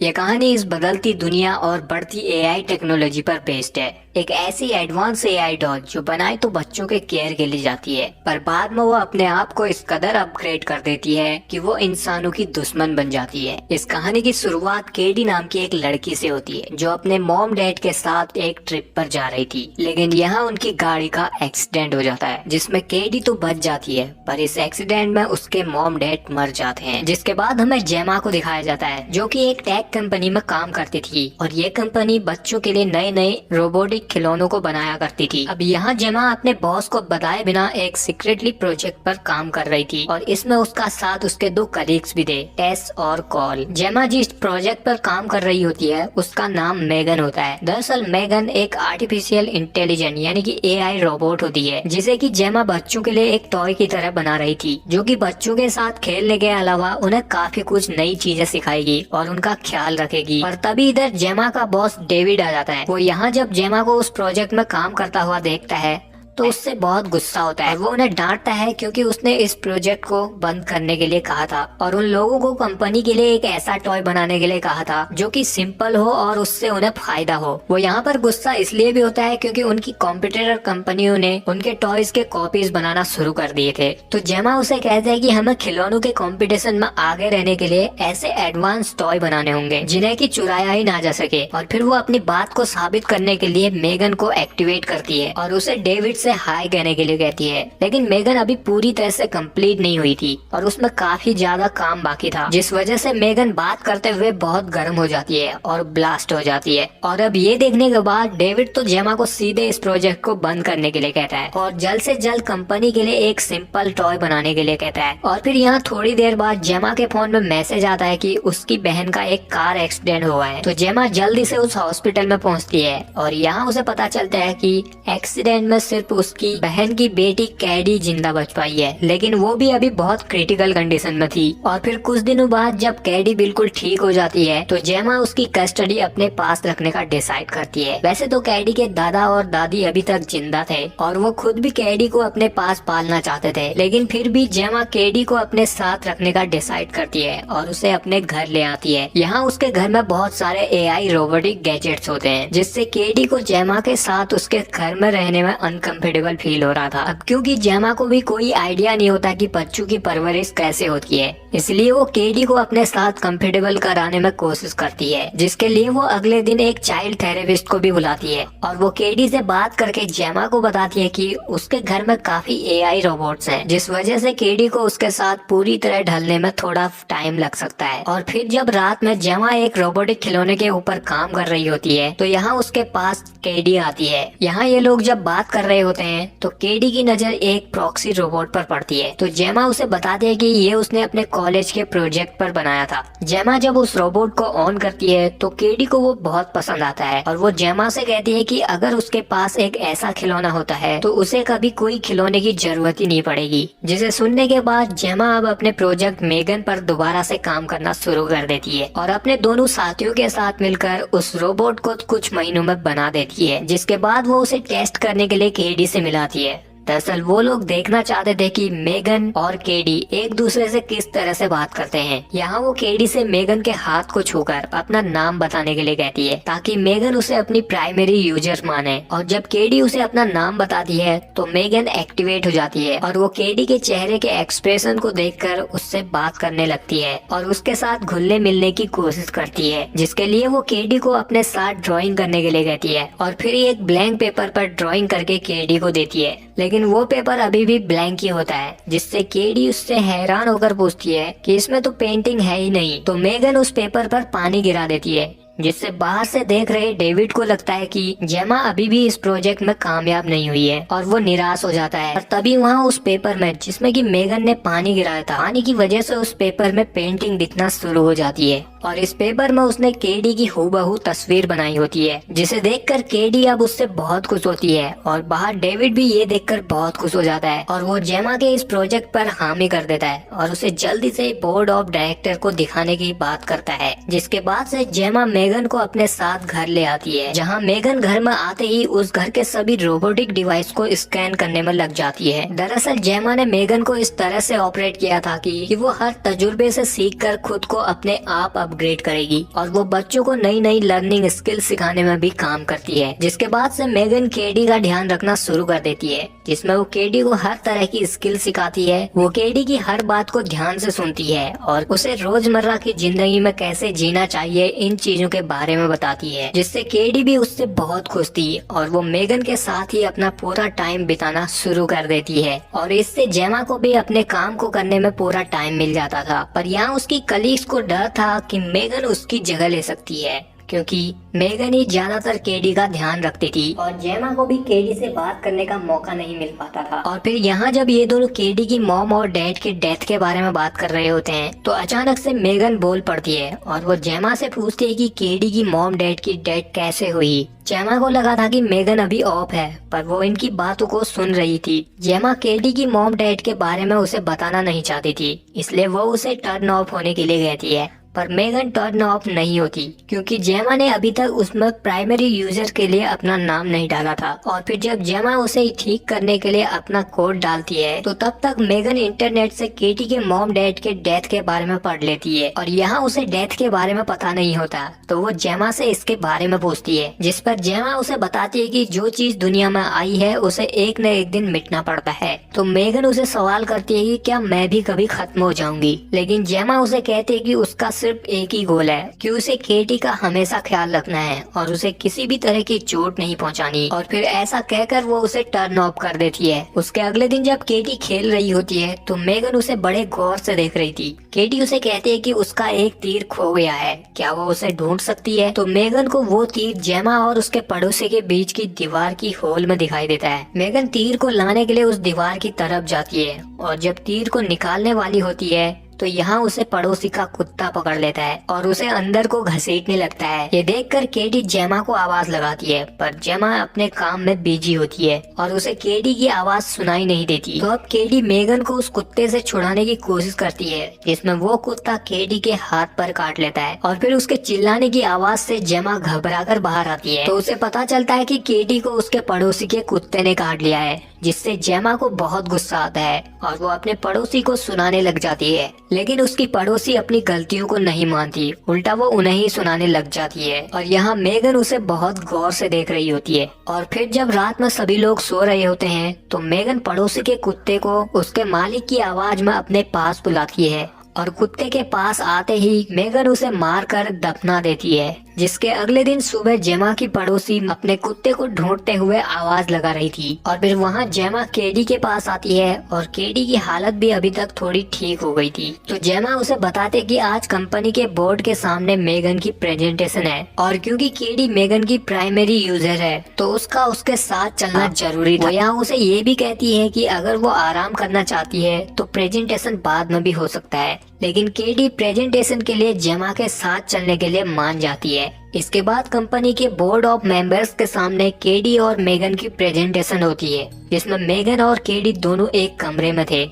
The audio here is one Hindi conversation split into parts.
ये कहानी इस बदलती दुनिया और बढ़ती एआई टेक्नोलॉजी पर बेस्ड है। एक ऐसी एडवांस एआई डॉल जो बनाए तो बच्चों के केयर के लिए जाती है, पर बाद में वो अपने आप को इस कदर अपग्रेड कर देती है कि वो इंसानों की दुश्मन बन जाती है। इस कहानी की शुरुआत केडी नाम की एक लड़की से होती है जो अपने मॉम डैड के साथ एक ट्रिप पर जा रही थी, लेकिन यहाँ उनकी गाड़ी का एक्सीडेंट हो जाता है जिसमें केडी तो बच जाती है, पर इस एक्सीडेंट में उसके मॉम डैड मर जाते हैं। जिसके बाद हमें जेमा को दिखाया जाता है जो कि एक टेक कंपनी में काम करती थी और ये कंपनी बच्चों के लिए नए नए रोबोटिक खिलौनों को बनाया करती थी। अब यहाँ जेमा अपने बॉस को बताए बिना एक सीक्रेटली प्रोजेक्ट पर काम कर रही थी और इसमें उसका साथ उसके दो कलीग्स भी थे, टेस और कॉल। जेमा जिस प्रोजेक्ट पर काम कर रही होती है उसका नाम मेगन होता है। दरअसल मेगन एक आर्टिफिशियल इंटेलिजेंट यानी कि एआई रोबोट होती है जिसे कि जेमा बच्चों के लिए एक टॉय की तरह बना रही थी, जो कि बच्चों के साथ खेलने के अलावा उन्हें काफी कुछ नई चीजें सिखाएगी और उनका ख्याल रखेगी। और तभी इधर जेमा का बॉस डेविड आ जाता है। वो यहाँ जब जेमा को उस प्रोजेक्ट में काम करता हुआ देखता है तो उससे बहुत गुस्सा होता है। वो उन्हें डांटता है क्योंकि उसने इस प्रोजेक्ट को बंद करने के लिए कहा था और उन लोगों को कंपनी के लिए एक ऐसा टॉय बनाने के लिए कहा था जो कि सिंपल हो और उससे उन्हें फायदा हो। वो यहाँ पर गुस्सा इसलिए भी होता है क्योंकि उनकी कॉम्पिटिटर कंपनियों ने उनके टॉयज के कॉपीज बनाना शुरू कर दिए थे। तो जेमा उसे कहते हैं कि हमें खिलौनों के कॉम्पिटिशन में आगे रहने के लिए ऐसे एडवांस टॉय बनाने होंगे जिन्हें की चुराया ही ना जा सके। और फिर वो अपनी बात को साबित करने के लिए मेगन को एक्टिवेट करती है और उसे डेविड से हाय कहने के लिए कहती है। लेकिन मेगन अभी पूरी तरह से कंप्लीट नहीं हुई थी और उसमें काफी ज्यादा काम बाकी था, जिस वजह से मेगन बात करते हुए बहुत गर्म हो जाती है और ब्लास्ट हो जाती है। और अब ये देखने के बाद डेविड तो जेमा को सीधे इस प्रोजेक्ट को बंद करने के लिए कहता है और जल्द से जल्द कंपनी के लिए एक सिंपल टॉय बनाने के लिए कहता है। और फिर यहाँ थोड़ी देर बाद जेमा के फोन में मैसेज आता है कि उसकी बहन का एक कार एक्सीडेंट हुआ है। तो जेमा जल्दी से उस हॉस्पिटल में पहुँचती है और यहाँ उसे पता चलता है कि एक्सीडेंट में सिर्फ उसकी बहन की बेटी कैडी जिंदा बच पाई है, लेकिन वो भी अभी बहुत क्रिटिकल कंडीशन में थी। और फिर कुछ दिनों बाद जब कैडी बिल्कुल ठीक हो जाती है तो जेमा उसकी कस्टडी अपने पास रखने का डिसाइड करती है। वैसे तो कैडी के दादा और दादी अभी तक जिंदा थे और वो खुद भी कैडी को अपने पास पालना चाहते थे, लेकिन फिर भी जेमा कैडी को अपने साथ रखने का डिसाइड करती है और उसे अपने घर ले आती है। यहाँ उसके घर में बहुत सारे एआई रोबोटिक गैजेट्स होते हैं जिससे कैडी को जेमा के साथ उसके घर में रहने में अनकंफर्टेबल फील हो रहा था। अब क्योंकि जेमा को भी कोई आइडिया नहीं होता कि बच्चों की परवरिश कैसे होती है, इसलिए वो केडी को अपने साथ कंफर्टेबल कराने में कोशिश करती है, जिसके लिए वो अगले दिन एक चाइल्ड थेरेपिस्ट को भी बुलाती है और वो केडी से बात करके जेमा को बताती है कि उसके घर में काफी एआई रोबोट्स हैं, जिस वजह से केडी को उसके साथ पूरी तरह ढलने में थोड़ा टाइम लग सकता है। और फिर जब रात में जेमा एक रोबोटिक खिलौने के ऊपर काम कर रही होती है तो यहाँ उसके पास केडी आती है। यहाँ ये लोग जब बात कर रहे होते हैं तो केडी की नजर एक प्रॉक्सी रोबोट पर पड़ती है। तो जेमा उसे बताती है कि ये उसने अपने कॉलेज के प्रोजेक्ट पर बनाया था। जेमा जब उस रोबोट को ऑन करती है तो केडी को वो बहुत पसंद आता है और वो जेमा से कहती है कि अगर उसके पास एक ऐसा खिलौना होता है तो उसे कभी कोई खिलौने की जरूरत ही नहीं पड़ेगी। जिसे सुनने के बाद जेमा अब अपने प्रोजेक्ट मेगन पर दोबारा से काम करना शुरू कर देती है और अपने दोनों साथियों के साथ मिलकर उस रोबोट को कुछ महीनों में बना देती है, जिसके बाद वो उसे टेस्ट करने के लिए केडी से मिलाती है। दरअसल वो लोग देखना चाहते थे कि मेगन और केडी एक दूसरे से किस तरह से बात करते हैं। यहाँ वो केडी से मेगन के हाथ को छूकर अपना नाम बताने के लिए कहती है ताकि मेगन उसे अपनी प्राइमरी यूजर माने। और जब केडी उसे अपना नाम बताती है तो मेगन एक्टिवेट हो जाती है और वो केडी के चेहरे के एक्सप्रेशन को देखकर उससे बात करने लगती है और उसके साथ घुलने मिलने की कोशिश करती है, जिसके लिए वो केडी को अपने साथ ड्राइंग करने के लिए कहती है और फिर एक ब्लैंक पेपर पर ड्राइंग करके केडी को देती है। लेकिन वो पेपर अभी भी ब्लैंक ही होता है, जिससे केडी उससे हैरान होकर पूछती है कि इसमें तो पेंटिंग है ही नहीं। तो मेगन उस पेपर पर पानी गिरा देती है, जिससे बाहर से देख रहे डेविड को लगता है कि जेमा अभी भी इस प्रोजेक्ट में कामयाब नहीं हुई है और वो निराश हो जाता है। और तभी वहाँ उस पेपर में जिसमें कि मेगन ने पानी गिराया था, पानी की वजह से उस पेपर में पेंटिंग दिखना शुरू हो जाती है और इस पेपर में उसने केडी की हूबहू तस्वीर बनाई होती है, जिसे देखकर केडी अब उससे बहुत खुश होती है और बाहर डेविड भी ये देखकर बहुत खुश हो जाता है और वो जेमा के इस प्रोजेक्ट पर हामी कर देता है और उसे जल्दी से बोर्ड ऑफ डायरेक्टर को दिखाने की बात करता है। जिसके बाद से जेमा मेगन को अपने साथ घर ले आती है, जहाँ मेगन घर में आते ही उस घर के सभी रोबोटिक डिवाइस को स्कैन करने में लग जाती है। दरअसल जेमा ने मेगन को इस तरह से ऑपरेट किया था कि वो हर तजुर्बे से सीखकर खुद को अपने आप अपग्रेड करेगी और वो बच्चों को नई नई लर्निंग स्किल सिखाने में भी काम करती है। जिसके बाद से मेगन केडी का ध्यान रखना शुरू कर देती है, जिसमें वो केडी को हर तरह की स्किल सिखाती है। वो केडी की हर बात को ध्यान से सुनती है और उसे रोजमर्रा की जिंदगी में कैसे जीना चाहिए इन चीजों के बारे में बताती है, जिससे केडी भी उससे बहुत खुश थी और वो मेगन के साथ ही अपना पूरा टाइम बिताना शुरू कर देती है। और इससे जेमा को भी अपने काम को करने में पूरा टाइम मिल जाता था। पर यहाँ उसकी कलीग्स को डर था कि मेगन उसकी जगह ले सकती है, क्योंकि मेगन ही ज्यादातर केडी का ध्यान रखती थी और जेमा को भी केडी से बात करने का मौका नहीं मिल पाता था। और फिर यहाँ जब ये दोनों केडी की मॉम और डैड के डेथ के बारे में बात कर रहे होते हैं तो अचानक से मेगन बोल पड़ती है और वो जेमा से पूछती है कि केडी की मॉम डैड की डेथ कैसे हुई। जेमा को लगा था कि मेगन अभी ऑफ है, पर वो इनकी बातों को सुन रही थी। जेमा केडी की मॉम डैड के बारे में उसे बताना नहीं चाहती थी, इसलिए वो उसे टर्न ऑफ होने के लिए कहती है। पर मेगन टर्न ऑफ नहीं होती, क्योंकि जेमा ने अभी तक उसमें प्राइमरी यूजर के लिए अपना नाम नहीं डाला था। और फिर जब जेमा उसे ठीक करने के लिए अपना कोड डालती है तो तब तक मेगन इंटरनेट से केटी के मॉम डैड के डेथ के बारे में पढ़ लेती है और यहाँ उसे डेथ के बारे में पता नहीं होता, तो वो जेमा से इसके बारे में पूछती है, जिस पर जेमा उसे बताती है कि जो चीज दुनिया में आई है उसे एक न एक दिन मिटना पड़ता है। तो मेगन उसे सवाल करती है कि क्या मैं भी कभी खत्म हो जाऊंगी, लेकिन जेमा उसे कहती है कि उसका सिर्फ एक ही गोल है कि उसे केटी का हमेशा ख्याल रखना है और उसे किसी भी तरह की चोट नहीं पहुंचानी। और फिर ऐसा कहकर वो उसे टर्न ऑफ कर देती है। उसके अगले दिन जब केटी खेल रही होती है तो मेगन उसे बड़े गौर से देख रही थी। केटी उसे कहती है कि उसका एक तीर खो गया है, क्या वो उसे ढूंढ सकती है। तो मेगन को वो तीर जेमा और उसके पड़ोसी के बीच की दीवार की होल में दिखाई देता है। मेगन तीर को लाने के लिए उस दीवार की तरफ जाती है और जब तीर को निकालने वाली होती है तो यहाँ उसे पड़ोसी का कुत्ता पकड़ लेता है और उसे अंदर को घसीटने लगता है। ये देखकर केटी जेमा को आवाज लगाती है, पर जेमा अपने काम में बिजी होती है और उसे केटी की आवाज सुनाई नहीं देती। तो अब केटी मेगन को उस कुत्ते से छुड़ाने की कोशिश करती है, जिसमें वो कुत्ता केटी के हाथ पर काट लेता है और फिर उसके चिल्लाने की आवाज से जेमा घबराकर बाहर आती है। तो उसे पता चलता है कि केटी को उसके पड़ोसी के कुत्ते ने काट लिया है, जिससे जेमा को बहुत गुस्सा आता है और वो अपने पड़ोसी को सुनाने लग जाती है। लेकिन उसकी पड़ोसी अपनी गलतियों को नहीं मानती, उल्टा वो उन्हें ही सुनाने लग जाती है। और यहाँ मेगन उसे बहुत गौर से देख रही होती है। और फिर जब रात में सभी लोग सो रहे होते हैं तो मेगन पड़ोसी के कुत्ते को उसके मालिक की आवाज में अपने पास बुलाती है और कुत्ते के पास आते ही मेगन उसे मारकर दफना देती है। जिसके अगले दिन सुबह जेमा की पड़ोसी अपने कुत्ते को ढूंढते हुए आवाज लगा रही थी और फिर वहाँ जेमा केडी के पास आती है और केडी की हालत भी अभी तक थोड़ी ठीक हो गई थी। तो जेमा उसे बताते कि आज कंपनी के बोर्ड के सामने मेगन की प्रेजेंटेशन है और क्योंकि केडी मेगन की प्राइमरी यूजर है तो उसका उसके साथ चलना जरूरी था। यहाँ उसे ये भी कहती है कि अगर वो आराम करना चाहती है तो प्रेजेंटेशन बाद में भी हो सकता है, लेकिन केडी प्रेजेंटेशन के लिए जेमा के साथ चलने के लिए मान जाती है। इसके बाद कंपनी के बोर्ड ऑफ मेंबर्स के सामने केडी और मेगन की प्रेजेंटेशन होती है, जिसमें मेगन और केडी दोनों एक कमरे में थे।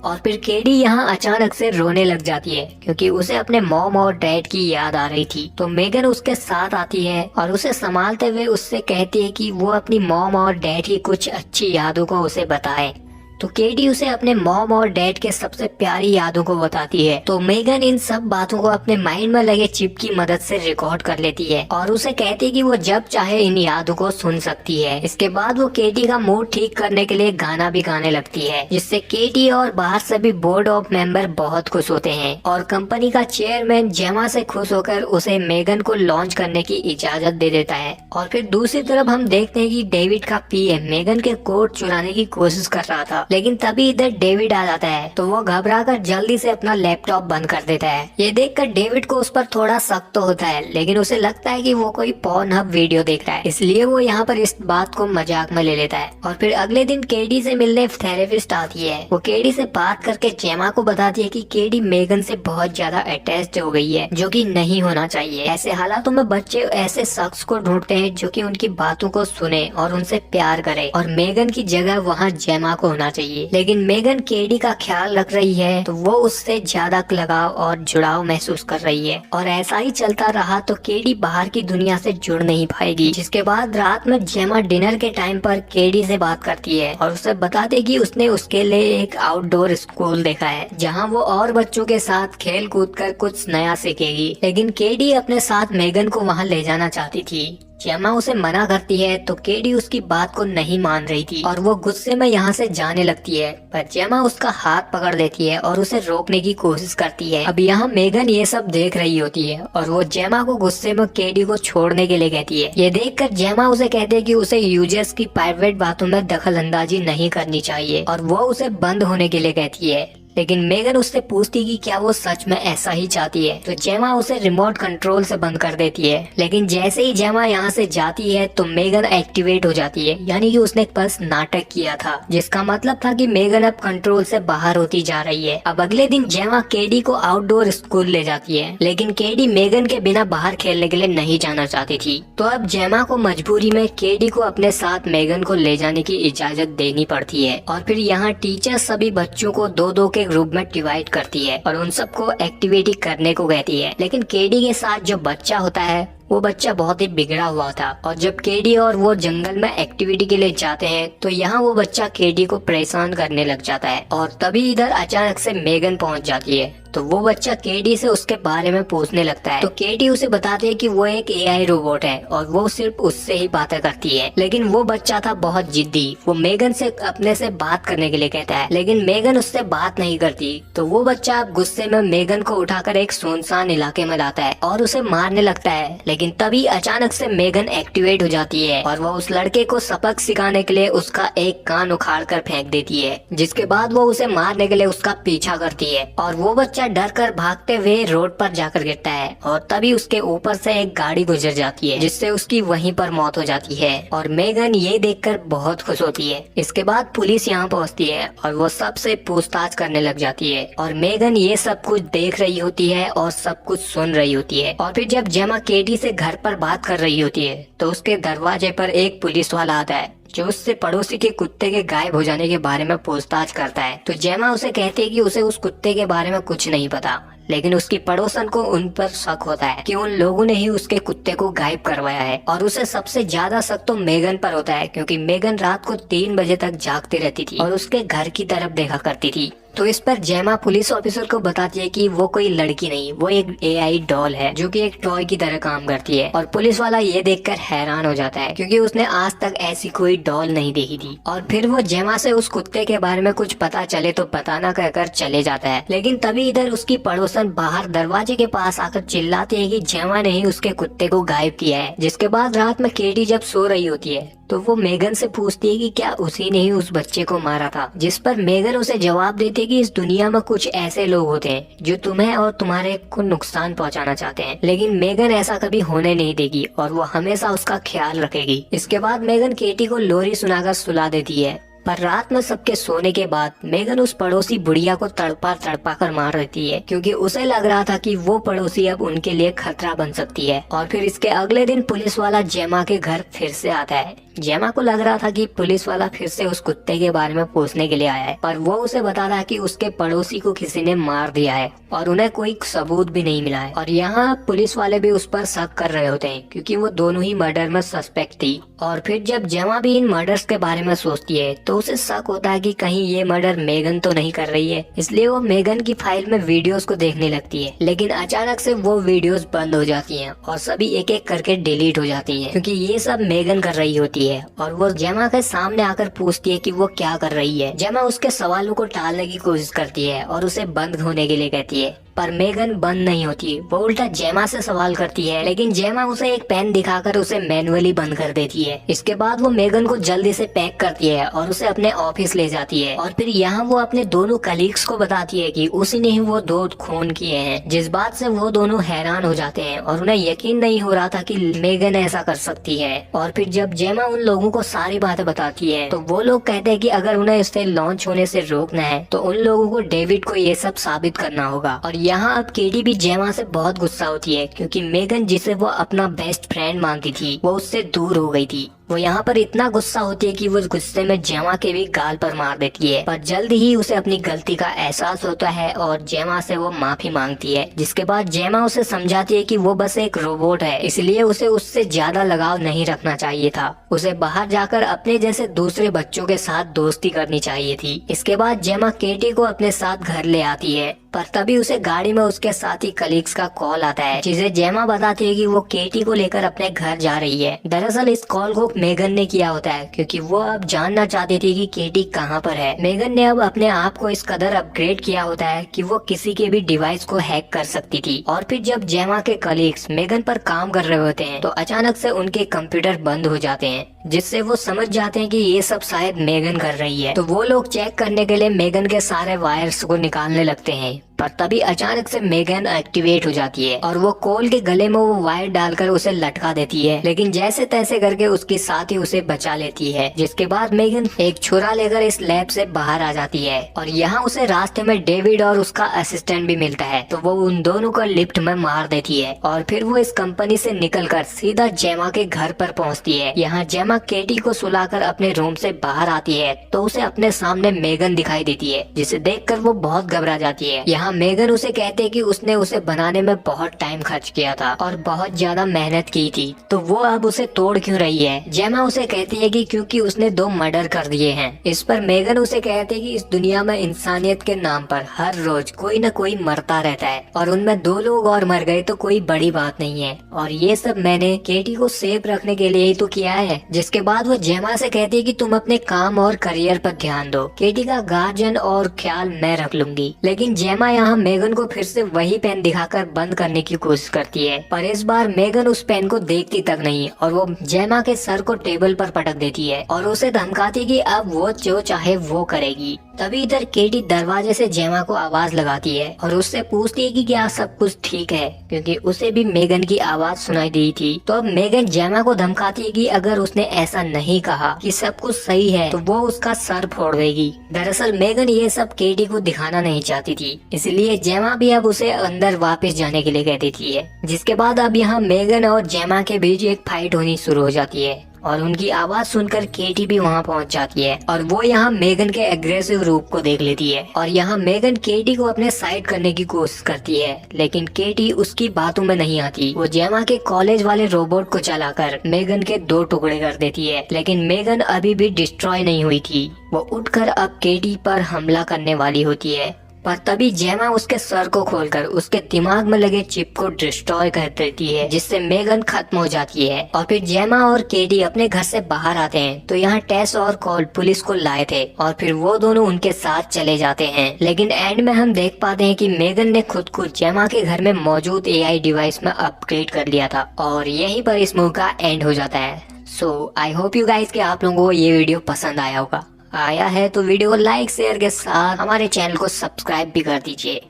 और फिर केडी यहाँ अचानक से रोने लग जाती है क्योंकि उसे अपने मॉम और डैड की याद आ रही थी। तो मेगन उसके साथ आती है और उसे संभालते हुए उससे कहती है कि वो अपनी मॉम और डैड की कुछ अच्छी यादों को उसे बताए। तो केडी उसे अपने मॉम और डैड के सबसे प्यारी यादों को बताती है। तो मेगन इन सब बातों को अपने माइंड में लगे चिप की मदद से रिकॉर्ड कर लेती है और उसे कहती है कि वो जब चाहे इन यादों को सुन सकती है। इसके बाद वो केडी का मूड ठीक करने के लिए गाना भी गाने लगती है, जिससे केडी और बाहर सभी बोर्ड ऑफ मेंबर बहुत खुश होते हैं और कंपनी का चेयरमैन जेमा से खुश होकर उसे मेगन को लॉन्च करने की इजाजत दे देता है। और फिर दूसरी तरफ हम देखते हैं कि डेविड का पीएम मेगन के कोड चुराने की कोशिश कर रहा था, लेकिन तभी इधर डेविड आ जाता है। तो वो घबराकर जल्दी से अपना लैपटॉप बंद कर देता है। ये देखकर डेविड को उस पर थोड़ा शक तो होता है, लेकिन उसे लगता है कि वो कोई पॉर्नहब वीडियो देख रहा है, इसलिए वो यहाँ पर इस बात को मजाक में ले लेता है। और फिर अगले दिन केडी से मिलने थेरेपिस्ट आती है। वो केडी से बात करके जेमा को बताती है कि केडी मेगन से बहुत ज्यादा अटैच्ड हो गई है, जो कि नहीं होना चाहिए। ऐसे हालातों में बच्चे ऐसे शख्स को ढूंढते हैं जो कि उनकी बातों को सुने और उनसे प्यार करे, और मेगन की जगह वहाँ जेमा को होना चाहिए। लेकिन मेगन केडी का ख्याल रख रही है तो वो उससे ज्यादा लगाव और जुड़ाव महसूस कर रही है, और ऐसा ही चलता रहा तो केडी बाहर की दुनिया से जुड़ नहीं पाएगी। जिसके बाद रात में जेमा डिनर के टाइम पर केडी से बात करती है और उसे बताते कि उसने उसके लिए एक आउटडोर स्कूल देखा है जहाँ वो और बच्चों के साथ खेल कूद कर कुछ नया सीखेगी। लेकिन केडी अपने साथ मेगन को वहाँ ले जाना चाहती थी। जेमा उसे मना करती है तो केडी उसकी बात को नहीं मान रही थी और वो गुस्से में यहाँ से जाने लगती है, पर जेमा उसका हाथ पकड़ लेती है और उसे रोकने की कोशिश करती है। अब यहाँ मेगन ये सब देख रही होती है और वो जेमा को गुस्से में केडी को छोड़ने के लिए कहती है। ये देखकर जेमा उसे कहती है कि उसे यूजर्स की प्राइवेट बातों में दखल अंदाजी नहीं करनी चाहिए और वो उसे बंद होने के लिए कहती है। लेकिन मेगन उससे पूछती कि क्या वो सच में ऐसा ही चाहती है, तो जेमा उसे रिमोट कंट्रोल से बंद कर देती है। लेकिन जैसे ही जेमा यहाँ से जाती है तो मेगन एक्टिवेट हो जाती है, यानी कि उसने बस नाटक किया था, जिसका मतलब था कि मेगन अब कंट्रोल से बाहर होती जा रही है। अब अगले दिन जेमा केडी को आउटडोर स्कूल ले जाती है, लेकिन केडी मेगन के बिना बाहर खेलने के लिए नहीं जाना चाहती थी। तो अब जेमा को मजबूरी में केडी को अपने साथ मेगन को ले जाने की इजाजत देनी पड़ती है। और फिर यहाँ टीचर सभी बच्चों को दो दो के ग्रुप में डिवाइड करती है और उन सबको एक्टिविटी करने को कहती है। लेकिन केडी के साथ जो बच्चा होता है वो बच्चा बहुत ही बिगड़ा हुआ था, और जब केडी और वो जंगल में एक्टिविटी के लिए जाते हैं तो यहाँ वो बच्चा केडी को परेशान करने लग जाता है। और तभी इधर अचानक से मेगन पहुँच जाती है, तो वो बच्चा केडी से उसके बारे में पूछने लगता है। तो केडी उसे बताती है कि वो एक एआई रोबोट है और वो सिर्फ उससे ही बातें करती है। लेकिन वो बच्चा था बहुत जिद्दी, वो मेगन से अपने से बात करने के लिए कहता है, लेकिन मेगन उससे बात नहीं करती। तो वो बच्चा अब गुस्से में मेगन को उठाकर एक सुनसान इलाके में लाता है और उसे मारने लगता है। लेकिन तभी अचानक से मेगन एक्टिवेट हो जाती है और वो उस लड़के को सबक सिखाने के लिए उसका एक कान उखाड़ कर फेंक देती है, जिसके बाद वो उसे मारने के लिए उसका पीछा करती है और वो बच्चा डर कर भागते हुए रोड पर जाकर गिरता है। और तभी उसके ऊपर से एक गाड़ी गुजर जाती है, जिससे उसकी वहीं पर मौत हो जाती है। और मेगन ये देखकर बहुत खुश होती है। इसके बाद पुलिस यहाँ पहुँचती है और वो सबसे पूछताछ करने लग जाती है, और मेगन ये सब कुछ देख रही होती है और सब कुछ सुन रही होती है। और फिर जब जेमा केडी से घर पर बात कर रही होती है तो उसके दरवाजे पर एक पुलिस वाला आता है जो उससे पड़ोसी के कुत्ते के गायब हो जाने के बारे में पूछताछ करता है। तो जेमा उसे कहती है कि उसे उस कुत्ते के बारे में कुछ नहीं पता, लेकिन उसकी पड़ोसन को उन पर शक होता है कि उन लोगों ने ही उसके कुत्ते को गायब करवाया है। और उसे सबसे ज्यादा शक तो मेगन पर होता है, क्योंकि मेगन रात को 3 बजे तक जागती रहती थी और उसके घर की तरफ देखा करती थी। तो इस पर जेमा पुलिस ऑफिसर को बताती है कि वो कोई लड़की नहीं, वो एक एआई डॉल है जो कि एक टॉय की तरह काम करती है। और पुलिस वाला ये देखकर हैरान हो जाता है, क्योंकि उसने आज तक ऐसी कोई डॉल नहीं देखी थी। और फिर वो जेमा से उस कुत्ते के बारे में कुछ पता चले तो बताना कहकर चले जाता है। लेकिन तभी इधर उसकी पड़ोसन बाहर दरवाजे के पास आकर चिल्लाती है कि जेमा ने ही उसके कुत्ते को गायब किया है। जिसके बाद रात में केडी जब सो रही होती है तो वो मेगन से पूछती है कि क्या उसी ने ही उस बच्चे को मारा था, जिस पर मेगन उसे जवाब देती है कि इस दुनिया में कुछ ऐसे लोग होते हैं जो तुम्हें और तुम्हारे को नुकसान पहुंचाना चाहते हैं, लेकिन मेगन ऐसा कभी होने नहीं देगी और वो हमेशा उसका ख्याल रखेगी। इसके बाद मेगन केटी को लोरी सुनाकर सुला देती है, पर रात में सबके सोने के बाद मेगन उस पड़ोसी बुढ़िया को तड़पा तड़पा कर मार देती है, क्योंकि उसे लग रहा था कि वो पड़ोसी अब उनके लिए खतरा बन सकती है। और फिर इसके अगले दिन पुलिस वाला जेमा के घर फिर से आता है। जेमा को लग रहा था कि पुलिस वाला फिर से उस कुत्ते के बारे में पूछने के लिए आया है, पर वो उसे बता रहा है कि उसके पड़ोसी को किसी ने मार दिया है और उन्हें कोई सबूत भी नहीं मिला है। और यहाँ पुलिस वाले भी उस पर शक कर रहे होते हैं, क्योंकि वो दोनों ही मर्डर में सस्पेक्ट थी। और फिर जब जेमा भी इन मर्डर्स के बारे में सोचती है तो उसे शक होता है कि कहीं ये मर्डर मेगन तो नहीं कर रही है, इसलिए वो मेगन की फाइल में वीडियोस को देखने लगती है। लेकिन अचानक से वो वीडियोस बंद हो जाती हैं और सभी एक एक करके डिलीट हो जाती हैं, क्योंकि ये सब मेगन कर रही होती है। और वो जेमा के सामने आकर पूछती है कि वो क्या कर रही है। जेमा उसके सवालों को टालने की कोशिश करती है और उसे बंद होने के लिए कहती है, पर मेगन बंद नहीं होती। वो उल्टा जेमा से सवाल करती है, लेकिन जेमा उसे एक पेन दिखाकर उसे मैनुअली बंद कर देती है। इसके बाद वो मेगन को जल्दी से पैक करती है और उसे अपने ऑफिस ले जाती है। और फिर यहाँ वो अपने दोनों कलीग्स को बताती है कि उसी ने ही वो 2 खून किए हैं, जिस बात से वो दोनों हैरान हो जाते हैं और उन्हें यकीन नहीं हो रहा था कि मेगन ऐसा कर सकती है। और फिर जब जेमा उन लोगों को सारी बातें बताती है तो वो लोग कहते हैं कि अगर उन्हें इसे लॉन्च होने से रोकना है तो उन लोगों को डेविड को ये सब साबित करना होगा। और यहाँ अब केटी भी जेमा से बहुत गुस्सा होती है, क्योंकि मेगन जिसे वो अपना बेस्ट फ्रेंड मानती थी वो उससे दूर हो गई थी। वो यहाँ पर इतना गुस्सा होती है कि वो गुस्से में जेमा के भी गाल पर मार देती है, पर जल्द ही उसे अपनी गलती का एहसास होता है और जेमा से वो माफी मांगती है। जिसके बाद जेमा उसे समझाती है कि वो बस एक रोबोट है, इसलिए उसे उससे ज्यादा लगाव नहीं रखना चाहिए था। उसे बाहर जाकर अपने जैसे दूसरे बच्चों के साथ दोस्ती करनी चाहिए थी। इसके बाद जेमा केटी को अपने साथ घर ले आती है, पर तभी उसे गाड़ी में उसके साथी कलीग्स का कॉल आता है, जिसे जेमा बताती है कि वो केटी को लेकर अपने घर जा रही है। दरअसल इस कॉल को मेगन ने किया होता है, क्योंकि वो अब जानना चाहती थी कि केटी कहाँ पर है। मेगन ने अब अपने आप को इस कदर अपग्रेड किया होता है कि वो किसी के भी डिवाइस को हैक कर सकती थी। और फिर जब जेमा के कलीग्स मेगन पर काम कर रहे होते हैं तो अचानक से उनके कंप्यूटर बंद हो जाते हैं, जिससे वो समझ जाते हैं कि ये सब शायद मेगन कर रही है। तो वो लोग चेक करने के लिए मेगन के सारे वायर्स को निकालने लगते हैं, पर तभी अचानक से मेगन एक्टिवेट हो जाती है और वो कोल के गले में वो वायर डालकर उसे लटका देती है। लेकिन जैसे तैसे करके उसकी साथी उसे बचा लेती है। जिसके बाद मेगन एक छुरा लेकर इस लैब से बाहर आ जाती है और यहाँ उसे रास्ते में डेविड और उसका असिस्टेंट भी मिलता है, तो वो उन दोनों को लिफ्ट में मार देती है और फिर वो इस कंपनी से निकलकर सीधा जेमा के घर पर पहुँचती है। यहाँ जेमा केटी को सुलाकर अपने रूम से बाहर आती है तो उसे अपने सामने मेगन दिखाई देती है, जिसे देखकर वो बहुत घबरा जाती है। यहाँ मेगन उसे कहते हैं कि उसने उसे बनाने में बहुत टाइम खर्च किया था और बहुत ज्यादा मेहनत की थी, तो वो अब उसे तोड़ क्यों रही है। जेमा उसे कहती है कि क्योंकि उसने 2 मर्डर कर दिए हैं। इस पर मेगन उसे कहते हैं कि इस दुनिया में इंसानियत के नाम पर हर रोज कोई न कोई मरता रहता है और उनमें 2 लोग और मर गए तो कोई बड़ी बात नहीं है, और ये सब मैंने केटी को सेफ रखने के लिए ही तो किया है। जिसके बाद वो जेमा से कहती है कि तुम अपने काम और करियर पर ध्यान दो, केटी का गार्जियन और ख्याल मैं रख लूंगी। लेकिन जेमा यहाँ मेगन को फिर से वही पेन दिखाकर बंद करने की कोशिश करती है, पर इस बार मेगन उस पेन को देखती तक नहीं और वो जेमा के सर को टेबल पर पटक देती है और उसे धमकाती कि अब वो जो चाहे वो करेगी। तभी इधर केटी दरवाजे से जेमा को आवाज लगाती है और उससे पूछती है कि क्या सब कुछ ठीक है, क्योंकि उसे भी मेगन की आवाज सुनाई दी थी। तो अब मेगन जेमा को धमकाती है कि अगर उसने ऐसा नहीं कहा कि सब कुछ सही है तो वो उसका सर फोड़ देगी। दरअसल मेगन ये सब केटी को दिखाना नहीं चाहती थी, इसलिए जेमा भी अब उसे अंदर वापस जाने के लिए कह देती है। जिसके बाद अब यहाँ मेगन और जेमा के बीच एक फाइट होनी शुरू हो जाती है और उनकी आवाज सुनकर केटी भी वहाँ पहुँच जाती है और वो यहाँ मेगन के एग्रेसिव रूप को देख लेती है और यहाँ मेगन केटी को अपने साइड करने की कोशिश करती है, लेकिन केटी उसकी बातों में नहीं आती। वो जेमा के कॉलेज वाले रोबोट को चलाकर मेगन के 2 टुकड़े कर देती है, लेकिन मेगन अभी भी डिस्ट्रॉय नहीं हुई थी। वो उठकर अब केटी पर हमला करने वाली होती है, पर तभी जेमा उसके सर को खोलकर उसके दिमाग में लगे चिप को डिस्ट्रॉय कर देती है, जिससे मेगन खत्म हो जाती है। और फिर जेमा और केटी अपने घर से बाहर आते हैं तो यहाँ टेस और कॉल पुलिस को लाए थे और फिर वो दोनों उनके साथ चले जाते हैं। लेकिन एंड में हम देख पाते हैं कि मेगन ने खुद को जेमा के घर में मौजूद AI डिवाइस में अपग्रेड कर लिया था और यहीं पर इस मूवी का एंड हो जाता है। सो आई होप यू गाइस कि आप लोगों को ये वीडियो पसंद आया होगा। आया है तो वीडियो को लाइक शेयर के साथ हमारे चैनल को सब्सक्राइब भी कर दीजिए।